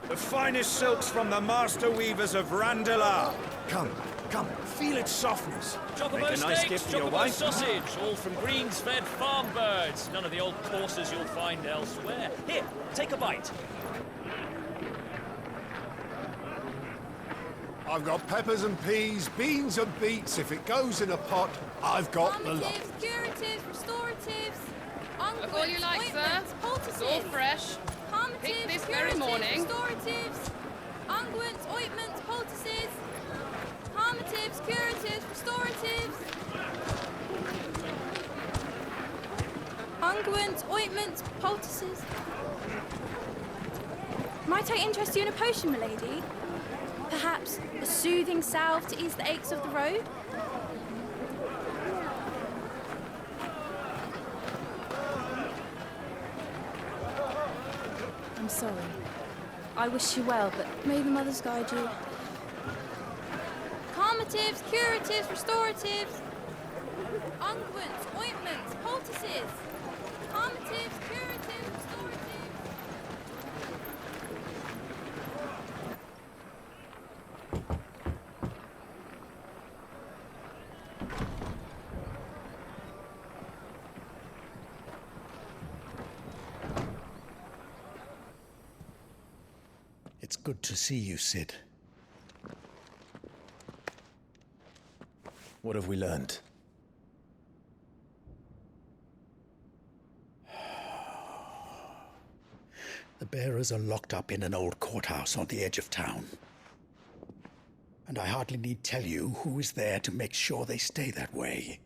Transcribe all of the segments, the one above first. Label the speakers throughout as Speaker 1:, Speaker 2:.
Speaker 1: The finest silks from the master weavers of Randalar. Come, come, feel its softness.
Speaker 2: Chocobo
Speaker 1: Make a nice
Speaker 2: steaks,
Speaker 1: gift for your
Speaker 2: chocobo
Speaker 1: wife.
Speaker 2: sausage, all from greens-fed farm birds. None of the old courses you'll find elsewhere. Here, take a bite.
Speaker 3: I've got peppers and peas, beans and beets. If it goes in a pot, I've got the lot.
Speaker 4: Calmatives, curatives, restoratives,
Speaker 5: Look all you like, sir. It's all fresh. Picked this very morning.
Speaker 4: Restoratives, unguents, ointments, poultices, calmatives, curatives, restoratives, unguents, ointments, poultices. Might I interest you in a potion, milady? Perhaps a soothing salve to ease the aches of the road? I'm sorry. I wish you well, but may the mothers guide you. Calmatives, curatives, restoratives, unguents, ointments, poultices. Calmatives, curatives, restoratives.
Speaker 6: It's good to see you, Sid.
Speaker 7: What have we learned?
Speaker 6: The bearers are locked up in an old courthouse on the edge of town. And I hardly need tell you who is there to make sure they stay that way.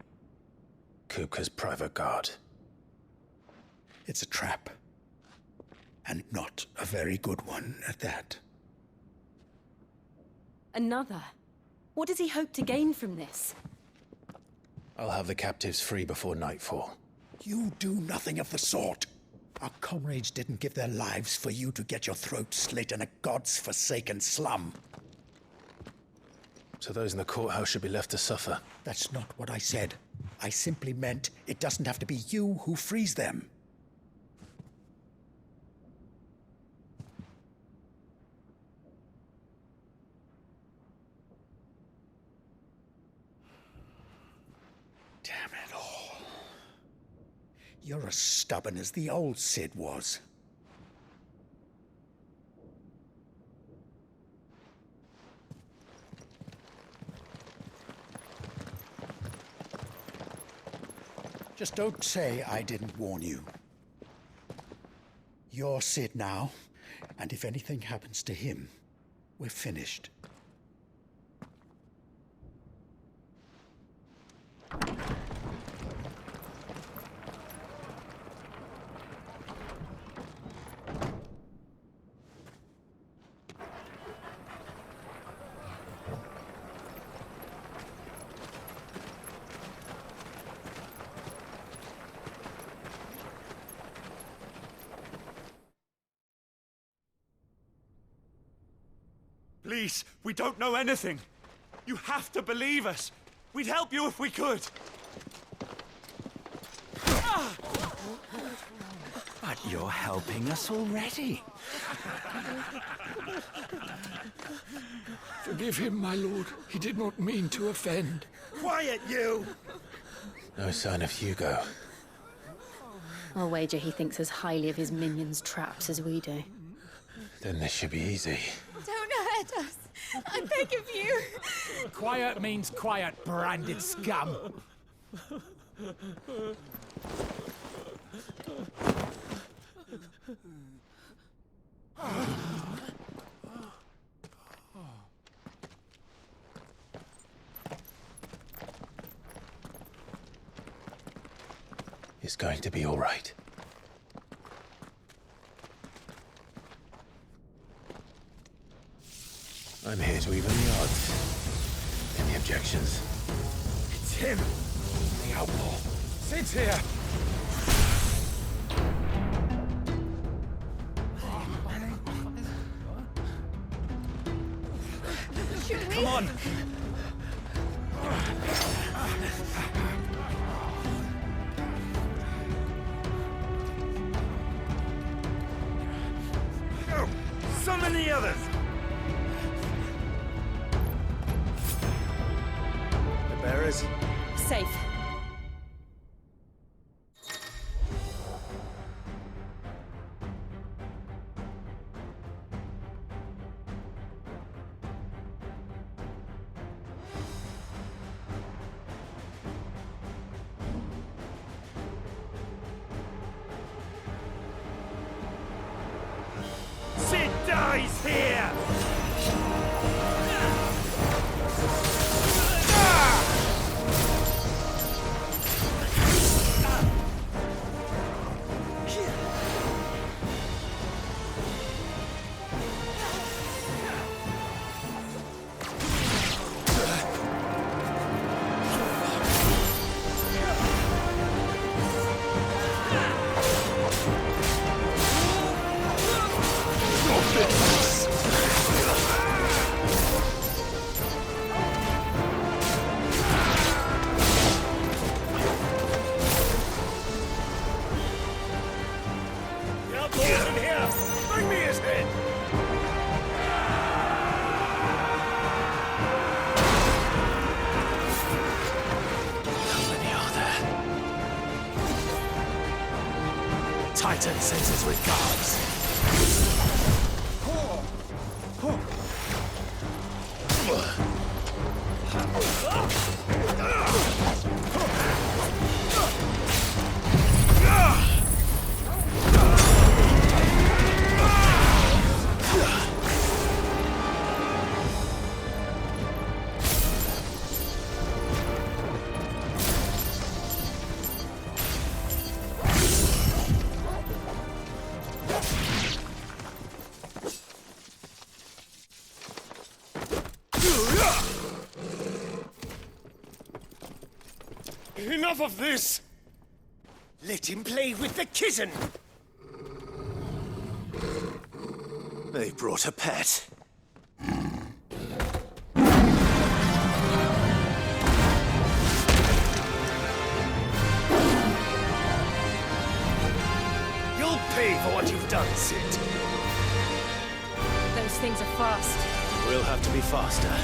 Speaker 7: Kupka's private guard.
Speaker 6: It's a trap. And not a very good one at that.
Speaker 8: Another? What does he hope to gain from this?
Speaker 7: I'll have the captives free before nightfall.
Speaker 6: You do nothing of the sort. Our comrades didn't give their lives for you to get your throat slit in a god's-forsaken slum.
Speaker 7: So those in the courthouse should be left to suffer.
Speaker 6: That's not what I said. I simply meant it doesn't have to be you who frees them. Damn it all. You're as stubborn as the old Sid was. Just don't say I didn't warn you. You're Sid now, and if anything happens to him, we're finished.
Speaker 1: Please, we don't know anything. You have to believe us. We'd help you if we could.
Speaker 9: But you're helping us already.
Speaker 10: Forgive him, my lord. He did not mean to offend.
Speaker 1: Quiet, you!
Speaker 7: No sign of Hugo.
Speaker 8: I'll wager he thinks as highly of his minions' traps as we do.
Speaker 7: Then this should be easy.
Speaker 4: Don't hurt us. I beg of you.
Speaker 9: Quiet means quiet, branded scum.
Speaker 7: It's going to be all right. I'm here to even the odds. Any objections?
Speaker 1: It's him, the outlaw. Sid's here. Come on. so many others!
Speaker 7: The bearers?
Speaker 8: Safe.
Speaker 1: Sid dies here!
Speaker 9: Titan sends his regards.
Speaker 7: Enough of this! Let him play with the kitten! They brought a pet. You'll pay for what you've done, Sid.
Speaker 8: Those things are fast.
Speaker 7: We'll have to be faster.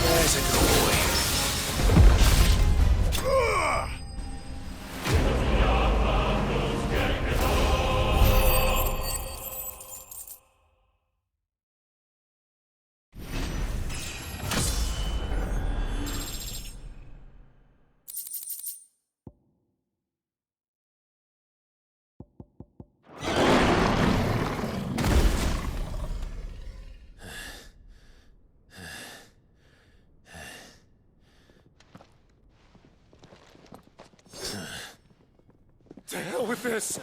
Speaker 7: There's a good boy. To hell with this!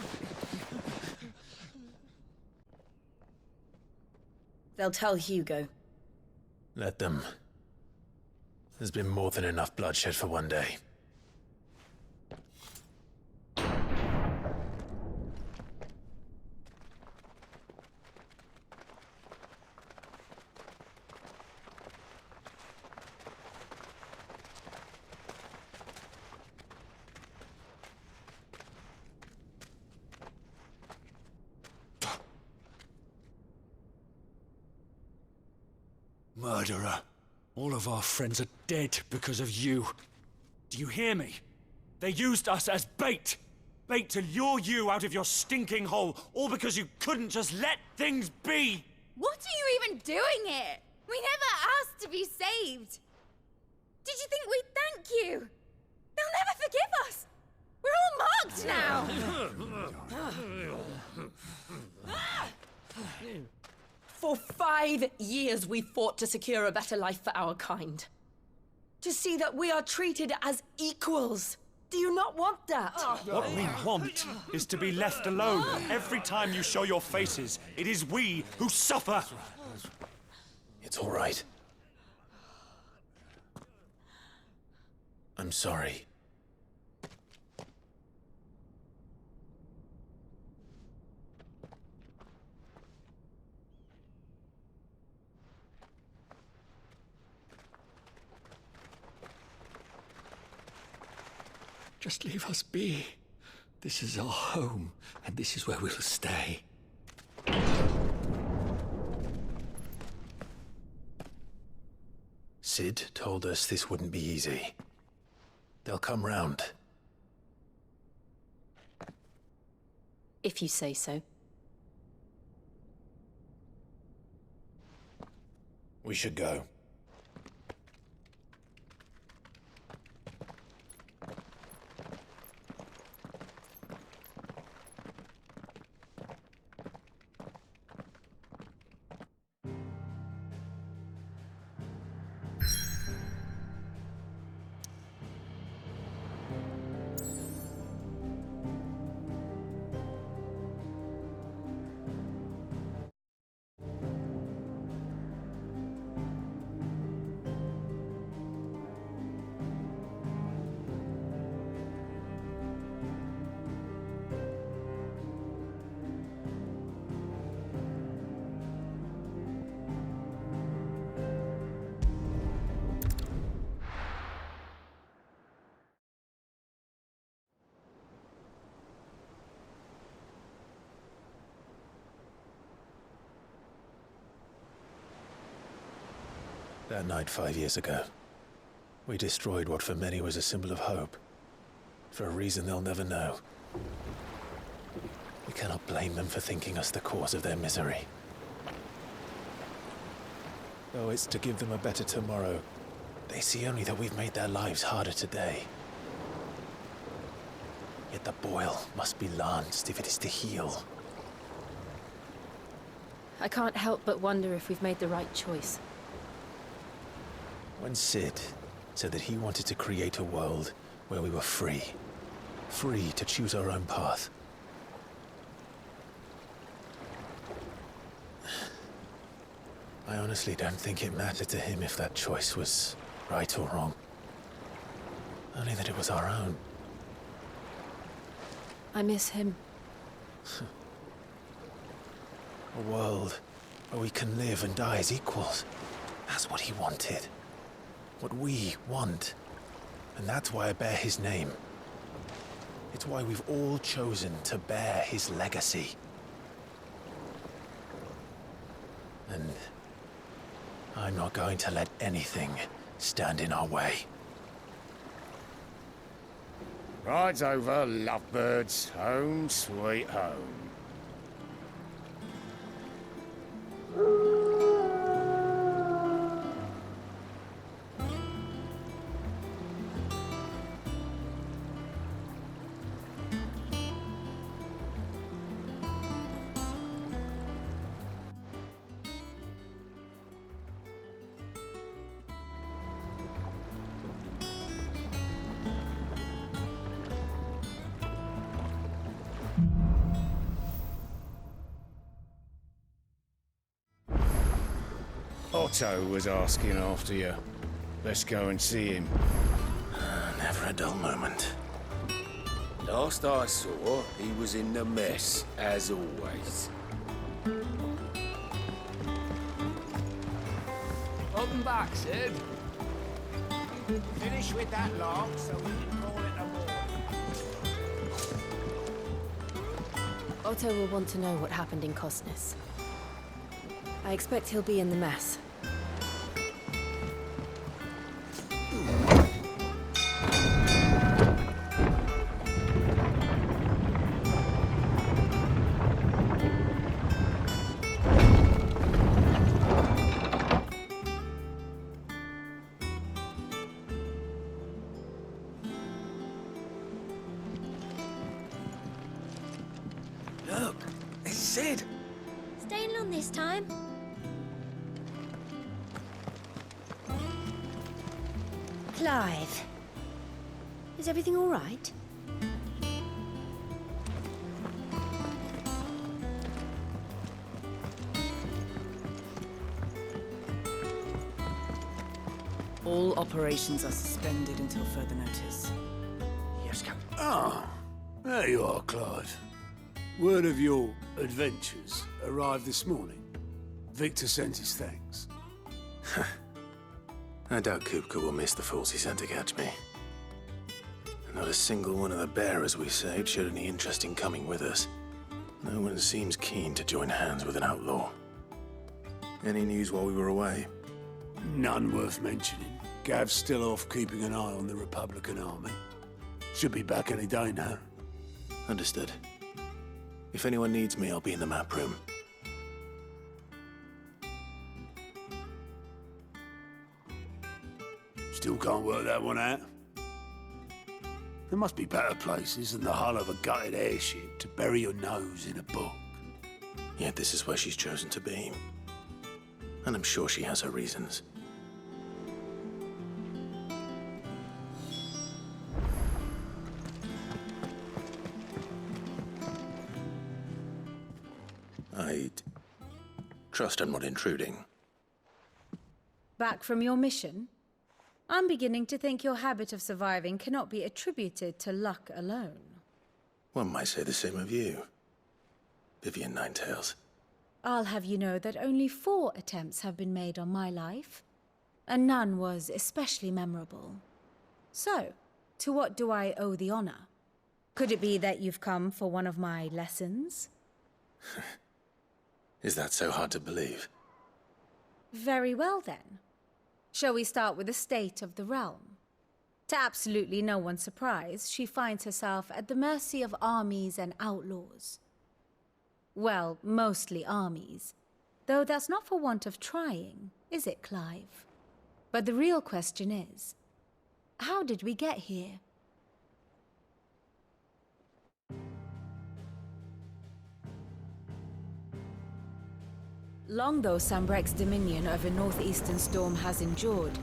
Speaker 11: They'll tell Hugo.
Speaker 12: Let them. There's been more than enough bloodshed for one day.
Speaker 1: Murderer. All of our friends are dead because of you. Do you hear me? They used us as bait. Bait to lure you out of your stinking hole, all because you couldn't just let things be.
Speaker 4: What are you even doing here? We never asked to be saved. Did you think we'd thank you? They'll never forgive us. We're all marked now.
Speaker 11: For 5 years we fought to secure a better life for our kind. To see that we are treated as equals. Do you not want that?
Speaker 1: What we want is to be left alone. Every time you show your faces, it is we who suffer.
Speaker 12: It's all right. I'm sorry.
Speaker 10: Just leave us be. This is our home, and this is where we'll stay.
Speaker 12: Sid told us this wouldn't be easy. They'll come round.
Speaker 8: If you say so.
Speaker 12: We should go. That night 5 years ago, we destroyed what for many was a symbol of hope. For a reason they'll never know. We cannot blame them for thinking us the cause of their misery. Though it's to give them a better tomorrow, they see only that we've made their lives harder today. Yet the boil must be lanced if it is to heal.
Speaker 8: I can't help but wonder if we've made the right choice.
Speaker 12: When Sid said that he wanted to create a world where we were free. Free to choose our own path. I honestly don't think it mattered to him if that choice was right or wrong. Only that it was our own.
Speaker 8: I miss him.
Speaker 12: A world where we can live and die as equals. That's what he wanted. What we want. And that's why I bear his name. It's why we've all chosen to bear his legacy. And I'm not going to let anything stand in our way.
Speaker 7: Ride's over, lovebirds. Home sweet home. Otto was asking after you. Let's go and see him.
Speaker 12: Never a dull moment.
Speaker 7: Last I saw, he was in the mess, as always.
Speaker 9: Welcome back, Sid. Finish with that log so we can call it a war.
Speaker 8: Otto will want to know what happened in Cosness. I expect he'll be in the mess.
Speaker 7: Look, it's Sid.
Speaker 4: Staying long this time?
Speaker 8: Clive. Is everything all right?
Speaker 13: All operations are suspended until further notice.
Speaker 7: Yes, Captain.
Speaker 3: Ah, there you are, Clive. Word of your adventures arrived this morning. Victor sent his thanks.
Speaker 12: I doubt Kupka will miss the fools he sent to catch me. Not a single one of the bearers we saved showed any interest in coming with us. No one seems keen to join hands with an outlaw. Any news while we were away?
Speaker 3: None worth mentioning. Gav's still off keeping an eye on the Republican army. Should be back any day now.
Speaker 12: Understood. If anyone needs me, I'll be in the map room.
Speaker 3: Still can't work that one out. There must be better places than the hull of a gutted airship to bury your nose in a book.
Speaker 12: Yet this is where she's chosen to be. And I'm sure she has her reasons. I'd trust I'm not intruding.
Speaker 14: Back from your mission? I'm beginning to think your habit of surviving cannot be attributed to luck alone.
Speaker 12: One might say the same of you, Vivian Ninetails.
Speaker 14: I'll have you know that only 4 attempts have been made on my life, and none was especially memorable. So, to what do I owe the honor? Could it be that you've come for one of my lessons?
Speaker 12: Is that so hard to believe?
Speaker 14: Very well then. Shall we start with the state of the realm? To absolutely no one's surprise, she finds herself at the mercy of armies and outlaws. Well, mostly armies. Though that's not for want of trying, is it, Clive? But the real question is, how did we get here? Long though Sambrek's dominion over northeastern Storm has endured,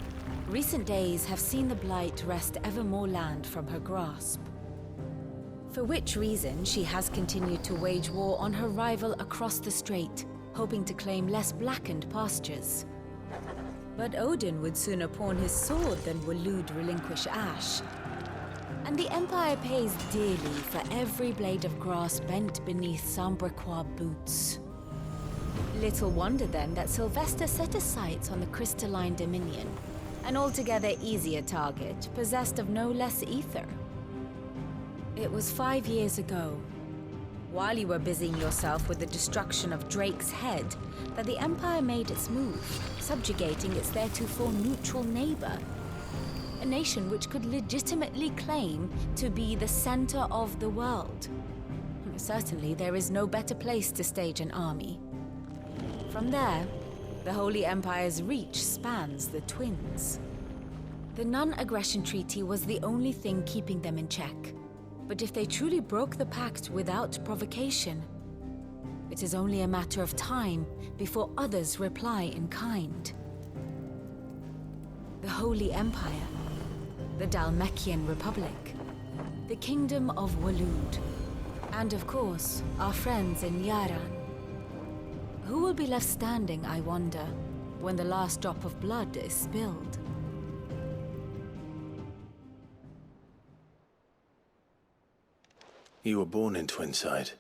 Speaker 14: recent days have seen the Blight wrest ever more land from her grasp. For which reason she has continued to wage war on her rival across the strait, hoping to claim less blackened pastures. But Odin would sooner pawn his sword than Waloed relinquish Ash. And the Empire pays dearly for every blade of grass bent beneath Sambrequois boots. Little wonder then that Sylvester set his sights on the crystalline dominion, an altogether easier target, possessed of no less ether. It was 5 years ago. while you were busying yourself with the destruction of Drake's head, that the Empire made its move, subjugating its theretofore neutral neighbor. A nation which could legitimately claim to be the center of the world. Certainly, there is no better place to stage an army. From there, the Holy Empire's reach spans the Twins. The non-aggression treaty was the only thing keeping them in check. But if they truly broke the pact without provocation, it is only a matter of time before others reply in kind. The Holy Empire, the Dhalmekian Republic, the Kingdom of Waloed, and of course, our friends in Yaran. Who will be left standing, I wonder, when the last drop of blood is spilled?
Speaker 12: You were born in Twinside.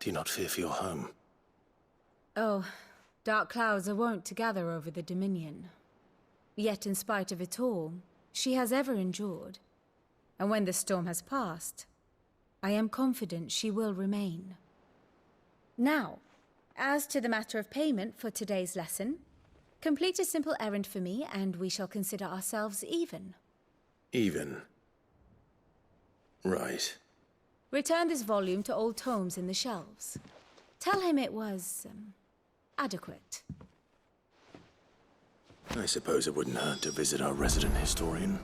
Speaker 12: Do you not fear for your home?
Speaker 14: Oh, dark clouds are wont to gather over the Dominion. Yet in spite of it all, she has ever endured. And when the storm has passed, I am confident she will remain. Now, as to the matter of payment for today's lesson, complete a simple errand for me and we shall consider ourselves even.
Speaker 12: Even? Right.
Speaker 14: Return this volume to old tomes in the shelves. Tell him it was, adequate.
Speaker 12: I suppose it wouldn't hurt to visit our resident historian.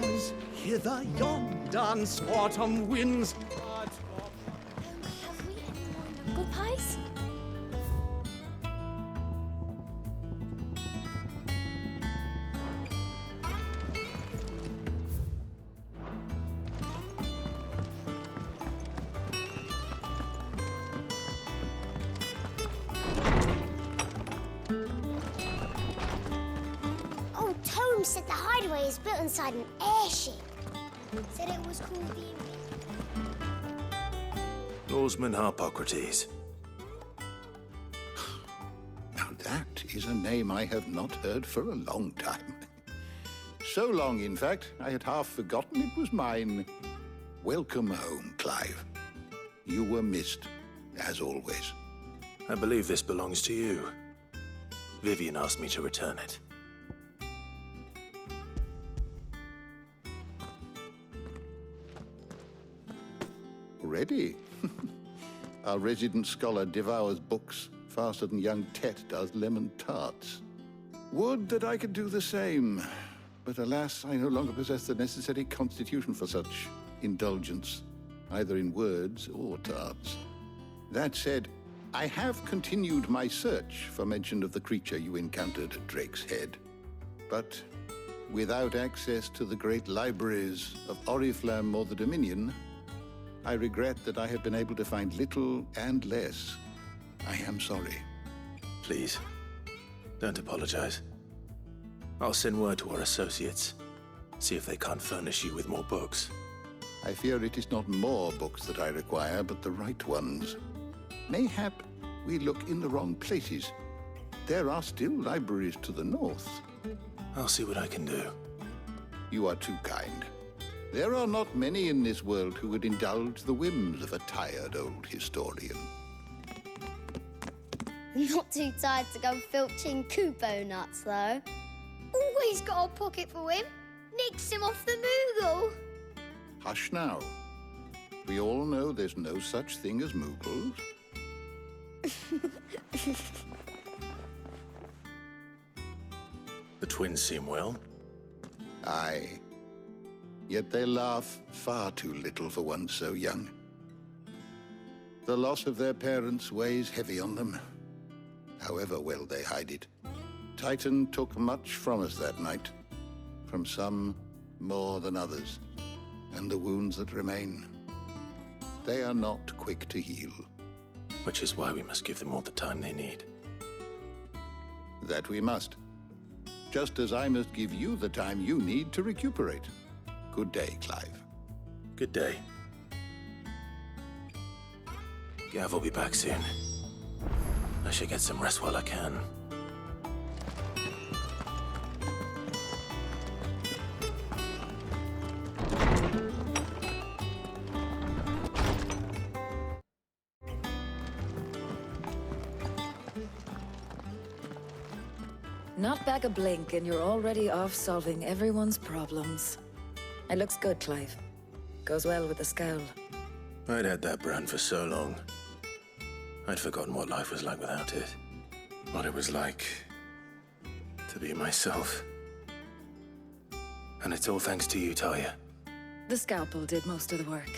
Speaker 15: As hither yon autumn winds.
Speaker 4: Have we any more knuckle pies?
Speaker 16: Old Tome said the hideaway is built inside an airship. Said it was called the...
Speaker 12: Norseman Harpocrates.
Speaker 6: Now that is a name I have not heard for a long time. So long, in fact, I had half forgotten it was mine. Welcome home, Clive. You were missed, as always.
Speaker 12: I believe this belongs to you. Vivian asked me to return it.
Speaker 6: Already? Our resident scholar devours books faster than young Tet does lemon tarts. Would that I could do the same. But alas, I no longer possess the necessary constitution for such indulgence, either in words or tarts. That said, I have continued my search for mention of the creature you encountered at Drake's Head. But without access to the great libraries of Oriflamme or the Dominion, I regret that I have been able to find little and less. I am sorry.
Speaker 12: Please, don't apologize. I'll send word to our associates. See if they can't furnish you with more books.
Speaker 6: I fear it is not more books that I require, but the right ones. Mayhap we look in the wrong places. There are still libraries to the north.
Speaker 12: I'll see what I can do.
Speaker 6: You are too kind. There are not many in this world who would indulge the whims of a tired old historian.
Speaker 16: Not too tired to go filching Kupo nuts, though. Always got a pocket for him. Nicks him off the Moogle.
Speaker 6: Hush now. We all know there's no such thing as Moogles.
Speaker 12: The twins seem well.
Speaker 6: Aye. Yet they laugh far too little for one so young. The loss of their parents weighs heavy on them, however well they hide it. Titan took much from us that night, from some more than others, and the wounds that remain, they are not quick to heal.
Speaker 12: Which is why we must give them all the time they need.
Speaker 6: That we must. Just as I must give you the time you need to recuperate. Good day, Clive.
Speaker 12: Good day. Gav will be back soon. I should get some rest while I can.
Speaker 13: Not back a blink and you're already off solving everyone's problems. It looks good, Clive. Goes well with the scowl.
Speaker 12: I'd had that brand for so long. I'd forgotten what life was like without it. What it was like to be myself. And it's all thanks to you, Talia.
Speaker 13: The scalpel did most of the work.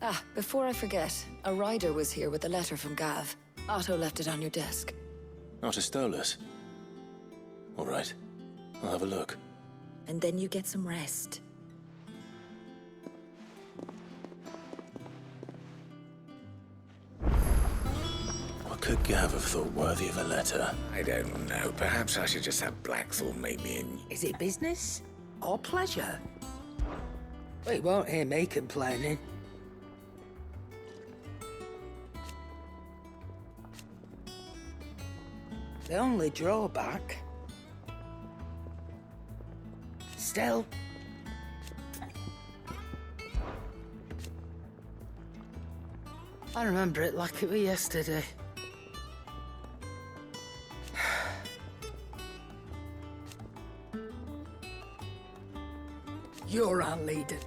Speaker 13: Ah, before I forget, a rider was here with a letter from Gav. Otto left it on your desk.
Speaker 12: Otto stole us. All right, I'll have a look.
Speaker 13: And then you get some rest.
Speaker 12: What could Gav have thought worthy of a letter?
Speaker 7: I don't know. Perhaps I should just have Blackthorn make me in.
Speaker 17: Is it business or pleasure? Well, you won't hear me complaining. The only drawback... Still... I remember it like it was yesterday. You're our leader.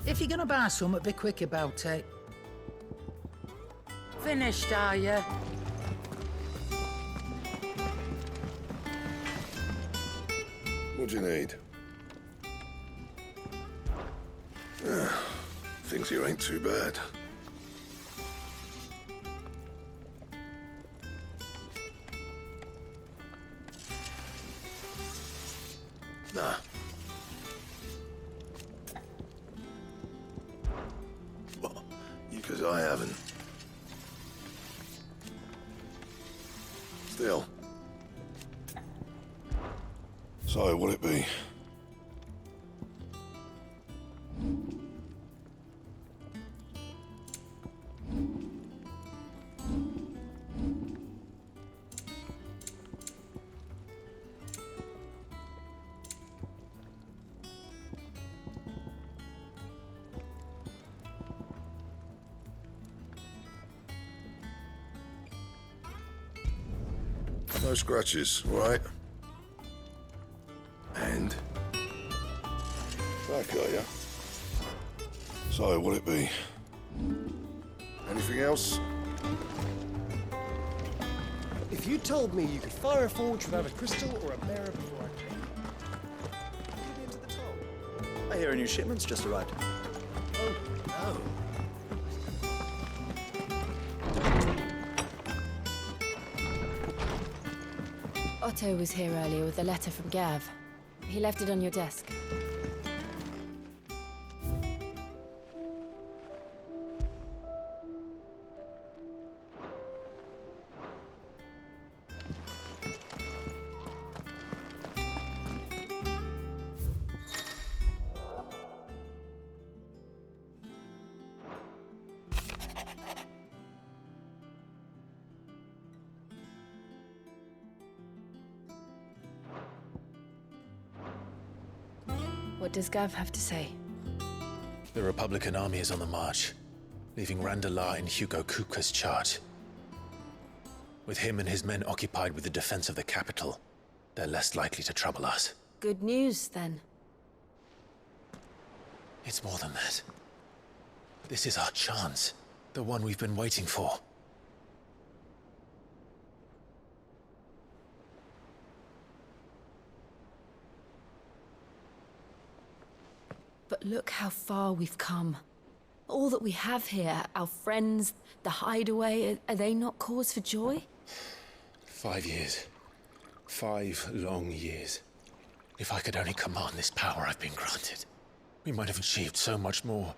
Speaker 17: If you're gonna buy something, be quick about it. Finished, are you?
Speaker 18: What do you need? Things here ain't too bad. Nah. Well, you 'cause I haven't. Still. So, what'd it be? No scratches, all right? And? Back, are ya? So, what'd it be? Anything else?
Speaker 19: If you told me you could fire a forge without a crystal or a bearer before I came, get into the toll.
Speaker 20: I hear a new shipment's just arrived.
Speaker 19: Oh, no.
Speaker 14: Otto was here earlier with a letter from Gav. He left it on your desk. What does Gav have to say?
Speaker 12: The Republican army is on the march, leaving Randalar in Hugo Kuka's charge. With him and his men occupied with the defense of the capital, they're less likely to trouble us.
Speaker 14: Good news, then.
Speaker 12: It's more than that. This is our chance, the one we've been waiting for.
Speaker 14: But look how far we've come. All that we have here, our friends, the hideaway, are they not cause for joy?
Speaker 12: 5 years. 5 long years. If I could only command this power I've been granted, we might have achieved so much more.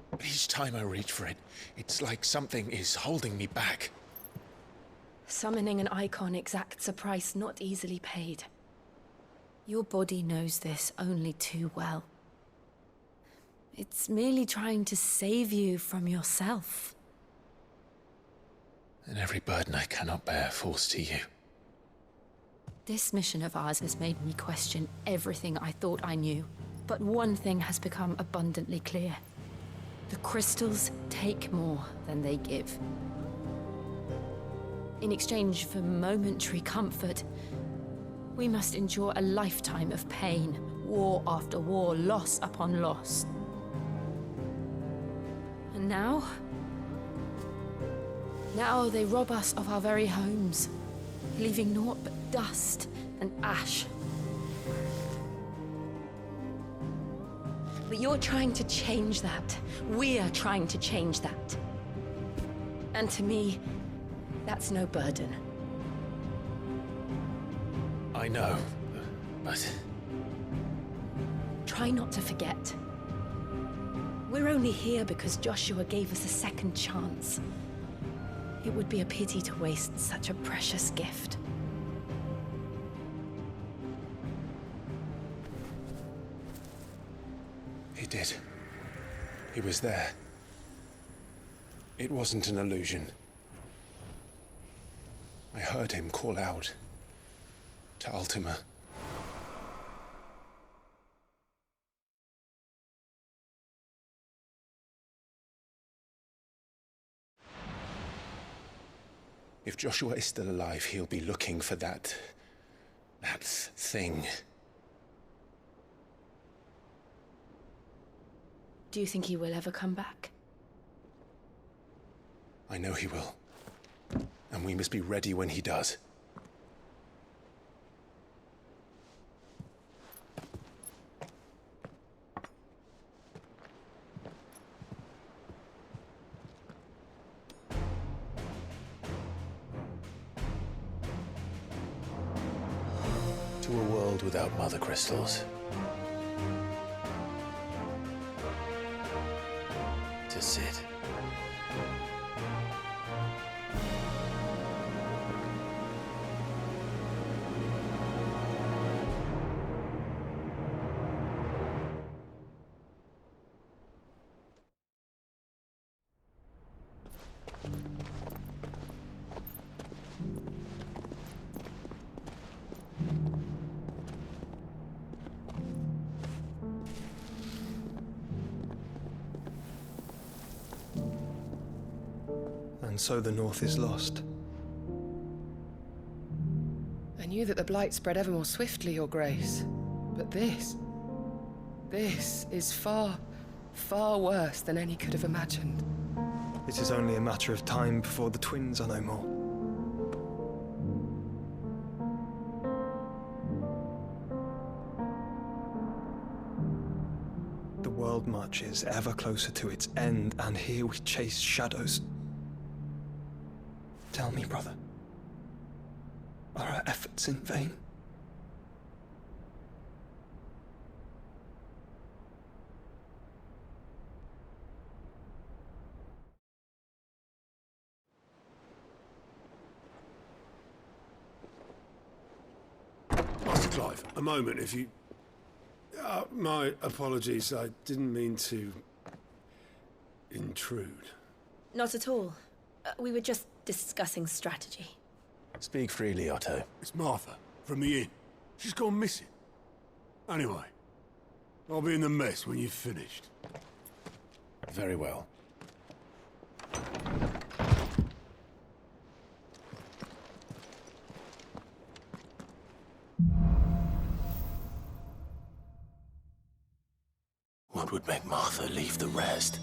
Speaker 12: But each time I reach for it, it's like something is holding me back.
Speaker 8: Summoning an icon exacts a price not easily paid. Your body knows this only too well. It's merely trying to save you from yourself.
Speaker 12: And every burden I cannot bear falls to you.
Speaker 8: This mission of ours has made me question everything I thought I knew. But one thing has become abundantly clear. The crystals take more than they give. In exchange for momentary comfort, we must endure a lifetime of pain, war after war, loss upon loss. And now they rob us of our very homes, leaving naught but dust and ash. But you're trying to change that. We're trying to change that. And to me, that's no burden.
Speaker 12: I know, but...
Speaker 8: Try not to forget. We're only here because Joshua gave us a second chance. It would be a pity to waste such a precious gift.
Speaker 12: He did. He was there. It wasn't an illusion. I heard him call out to Ultima. If Joshua is still alive, he'll be looking for that thing.
Speaker 8: Do you think he will ever come back?
Speaker 12: I know he will. And we must be ready when he does. To a world without mother crystals. To Sid.
Speaker 19: And so the North is lost.
Speaker 5: I knew that the Blight spread ever more swiftly, Your Grace. But this is far, far worse than any could have imagined.
Speaker 19: It is only a matter of time before the twins are no more. The world marches ever closer to its end, and here we chase shadows. Tell me, brother, are our efforts in vain?
Speaker 3: Master Clive, a moment, if you... my apologies, I didn't mean to... intrude.
Speaker 8: Not at all. We were just discussing strategy.
Speaker 12: Speak freely, Otto.
Speaker 3: It's Martha, from the inn. She's gone missing. Anyway, I'll be in the mess when you've finished.
Speaker 12: Very well.
Speaker 10: What would make Martha leave the rest?